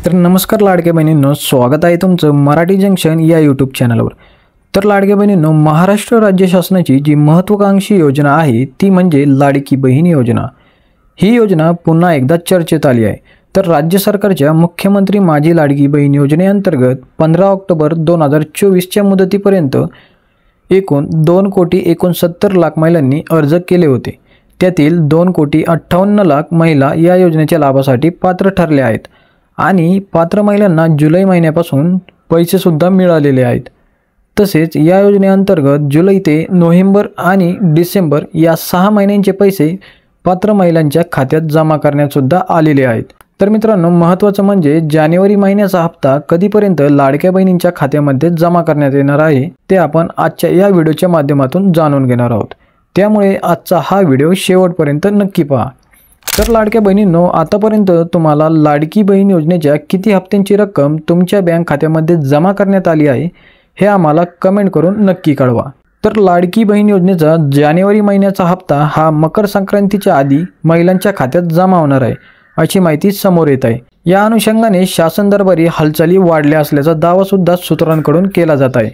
तर नमस्कार लाडक्या बहिणींनो, स्वागत आहे तुमचं मराठी जंक्शन या यूट्यूब चॅनलवर। तर लाडक्या बहिणींनो, महाराष्ट्र राज्य शासनाची जी महत्त्वाकांक्षी योजना आहे ती म्हणजे लाडकी बहीण योजना। ही योजना पुन्हा एकदा चर्चेत आली आहे। तर राज्य सरकारच्या मुख्यमंत्री माझी लाडकी बहीण योजनेअंतर्गत 15 ऑक्टोबर 2024 च्या मुदतीपर्यंत एकूण 2,69,00,000 महिलांनी अर्ज केले होते। त्यातील 2,58,00,000 महिला या योजनेच्या लाभासाठी पात्र ठरले आहेत आणि पात्र महिलांना जुलै महिन्यापासून पैसे सुद्धा मिळालेले आहेत। तसेच या योजनेअंतर्गत जुलै ते नोव्हेंबर आणि डिसेंबर या 6 महिन्यांचे पैसे पात्र महिलांच्या खात्यात जमा करण्यात सुद्धा आलेले आहेत। तर मित्रांनो, महत्त्वाचं म्हणजे जानेवारी महिन्याचा हप्ता कधीपर्यंत लाडक्या बहिणींच्या खात्यामध्ये जमा करण्यात येणार आहे ते आपण आजच्या या व्हिडिओच्या माध्यमातून जाणून घेणार आहोत। त्यामुळे आजचा हा व्हिडिओ शेवटपर्यंत नक्की पहा। तर लाडक्या बहिणींनो, आतापर्यंत तुम्हाला लाडकी बहीण योजनेच्या किती हप्त्यांची रक्कम तुमच्या बँक खात्यामध्ये जमा करण्यात आली आहे हे आम्हाला कमेंट करून नक्की कळवा। तर लाडकी बहीण योजनेचा जानेवारी महिन्याचा हप्ता हा मकर संक्रांतीच्या आधी महिलांच्या खात्यात जमा होणार आहे अशी माहिती समोर येत आहे। या अनुषंगाने शासन दरबारी हालचाली वाढल्या असल्याचा दावा सुद्धा सूत्रांकडून केला जात आहे।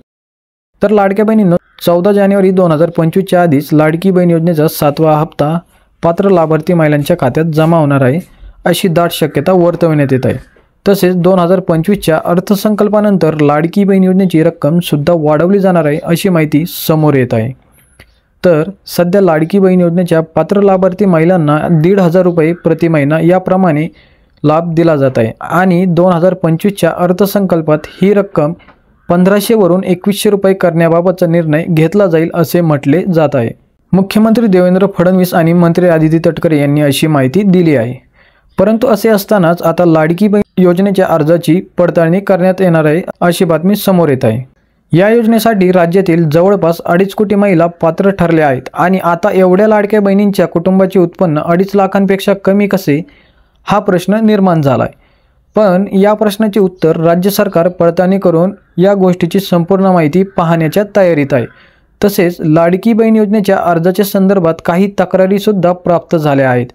तर लाडक्या बहिणींनो, 14 जानेवारी 2025 च्या आधीच लाडकी बहीण योजनेचा 7वा हप्ता पात्र लाभार्थी महिलांच्या खात्यात जमा होणार आहे अशी दाट शक्यता वर्तवण्यात येत आहे। तसेच 2025 च्या अर्थसंकल्पानंतर लाडकी बहीण योजनेची रक्कम सुद्धा वाढवली जाणार आहे अशी माहिती समोर येत आहे। तर सध्या लाडकी बहीण योजनेच्या पात्र लाभार्थी महिलांना 1,500 रुपये प्रति महिना याप्रमाणे लाभ दिला जात आहे आणि 2025 च्या अर्थसंकल्पात ही रक्कम 1,500 वरून 2,100 रुपये करण्याबाबतचा निर्णय घेतला जाईल असे म्हटले जात आहे। मुख्यमंत्री देवेंद्र फडणवीस आणि मंत्री आदिती तटकरे यांनी अशी माहिती दिली आहे। परंतु असे असतानाच आता लाडकी बहीण योजनेच्या अर्जाची पडताळणी करण्यात येणार आहे अशी बातमी समोर येत आहे। या योजनेसाठी राज्यातील जवळपास 2.5 कोटी महिला पात्र ठरल्या आहेत आणि आता एवढ्या लाडक्या बहिणींच्या कुटुंबाचे उत्पन्न 2.5 लाखांपेक्षा कमी कसे हा प्रश्न निर्माण झाला आहे। पण या प्रश्नाचे उत्तर राज्य सरकार पडताळणी करून या गोष्टीची संपूर्ण माहिती पाहण्याच्या तयारीत आहे। तसेच लाडकी बहीण योजनेच्या अर्जाच्या संदर्भात काही तक्रारी सुद्धा प्राप्त झाल्या आहेत।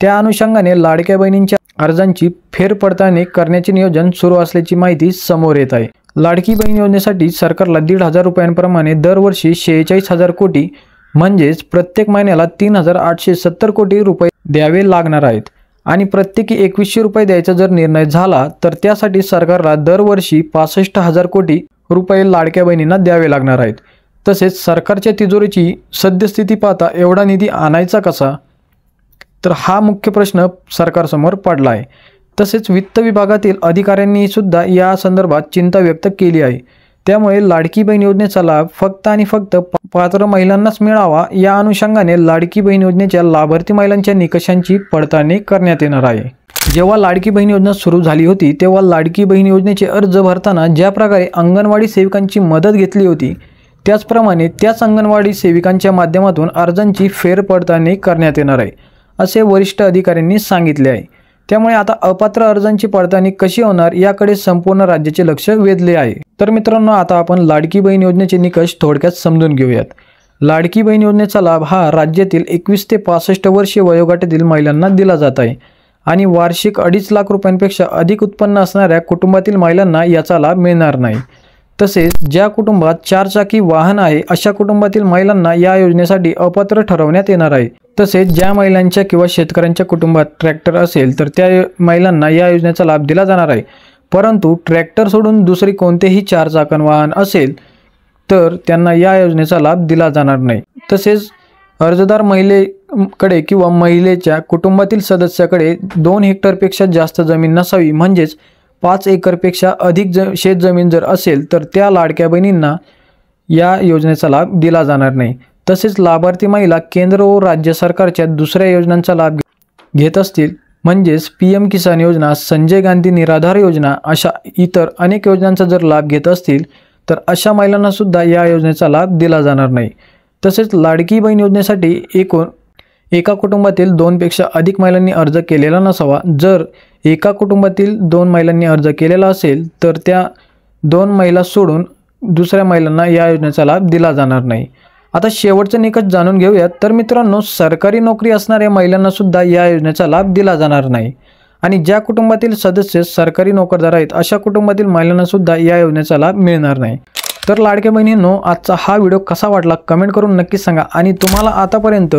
त्या अनुषंगाने लाडक्या बहिणींच्या अर्जांची फेरपडताळणी करण्याचे नियोजन सुरू असल्याची माहिती समोर येत आहे। लाडकी बहीण योजनेसाठी सरकारला 1,500 रुपयांप्रमाणे दरवर्षी 46,000 कोटी म्हणजेच प्रत्येक महिन्याला 3,870 कोटी रुपये द्यावे लागणार आहेत आणि प्रत्येकी 2,100 रुपये द्यायचा जर निर्णय झाला तर त्यासाठी सरकारला दरवर्षी 65,000 कोटी रुपये लाडक्या बहिणींना द्यावे लागणार आहेत। तसेच सरकारच्या तिजोरीची सद्यस्थिती पाहता एवढा निधी आणायचा कसा, तर हा मुख्य प्रश्न सरकारसमोर पडला आहे। तसेच वित्त विभागातील अधिकाऱ्यांनी सुद्धा या संदर्भात चिंता व्यक्त केली आहे। त्यामुळे लाडकी बहीण योजनेचा लाभ फक्त आणि फक्त पात्र महिलांनाच मिळावा या अनुषंगाने लाडकी बहीण योजनेच्या लाभार्थी महिलांच्या निकषांची पडताळणी करण्यात येणार आहे। जेव्हा लाडकी बहीण योजना सुरू झाली होती तेव्हा लाडकी बहीण योजनेचे अर्ज भरताना ज्या प्रकारे अंगणवाडी सेविकांची मदत घेतली होती त्याचप्रमाणे त्याच अंगणवाडी सेविकांच्या माध्यमातून अर्जांची फेरपडताळणी करण्यात येणार आहे असे वरिष्ठ अधिकाऱ्यांनी सांगितले आहे। त्यामुळे आता अपात्र अर्जांची पडताळणी कशी होणार याकडे संपूर्ण राज्याचे लक्ष वेधले आहे। तर मित्रांनो, आता आपण लाडकी बहीण योजनेचे निकष थोडक्यात समजून घेऊयात। लाडकी बहीण योजनेचा लाभ हा राज्यातील 21 ते 65 वर्षे वयोगटातील महिलांना दिला जात आहे आणि वार्षिक 2.5 लाख रुपयांपेक्षा अधिक उत्पन्न असणाऱ्या कुटुंबातील महिलांना याचा लाभ मिळणार नाही। तसेच ज्या कुटुंबात 4 चाकी वाहन आहे अशा कुटुंबातील महिलांना या योजनेसाठी अपात्र ठरवण्यात येणार आहे। तसेच ज्या महिलांच्या किंवा शेतकऱ्यांच्या कुटुंबात ट्रॅक्टर असेल तर त्या महिलांना या योजनेचा लाभ दिला जाणार आहे। परंतु ट्रॅक्टर सोडून दुसरी कोणतेही 4 चाकन वाहन असेल तर त्यांना या योजनेचा लाभ दिला जाणार नाही। तसेच अर्जदार महिलेकडे किंवा महिलेच्या कुटुंबातील सदस्याकडे 2 हेक्टरपेक्षा जास्त जमीन नसावी म्हणजेच 5 एकरपेक्षा अधिक शेतजमीन जर असेल तर त्या लाडक्या बहिणींना या योजनेचा लाभ दिला जाणार नाही। तसेच लाभार्थी महिला केंद्र व राज्य सरकारच्या दुसऱ्या योजनांचा लाभ घेत असतील म्हणजेच PM किसान योजना, संजय गांधी निराधार योजना अशा इतर अनेक योजनांचा जर लाभ घेत असतील तर अशा महिलांना सुद्धा या योजनेचा लाभ दिला जाणार नाही। तसेच लाडकी बहीण योजनेसाठी एका कुटुंबातील 2 पेक्षा अधिक महिलांनी अर्ज केलेला नसावा। जर एका कुटुंबातील 2 महिलांनी अर्ज केलेला असेल तर त्या 2 महिला सोडून दुसऱ्या महिलांना या योजनेचा लाभ दिला जाणार नाही। आता शेवटचे निकष जाणून घेऊयात। तर मित्रांनो, सरकारी नोकरी असणाऱ्या महिलांना सुद्धा या योजनेचा लाभ दिला जाणार नाही आणि ज्या कुटुंबातील सदस्य सरकारी नोकरदार आहेत अशा कुटुंबातील महिलांना सुद्धा या योजनेचा लाभ मिळणार नाही। तर लाडक्या बहिणींनो, आजचा हा व्हिडिओ कसा वाटला कमेंट करून नक्की सांगा आणि तुम्हाला आतापर्यंत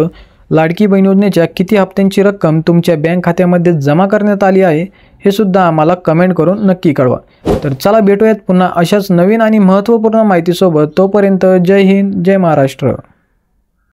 लाडकी बहीण योजनेच्या किती हप्त्यांची रक्कम तुमच्या बँक खात्यामध्ये जमा करण्यात आली आहे हे सुद्धा आम्हाला कमेंट करून नक्की कळवा। तर चला भेटूयात पुन्हा अशाच नवीन आणि महत्त्वपूर्ण माहितीसोबत। तोपर्यंत जय हिंद, जय महाराष्ट्र।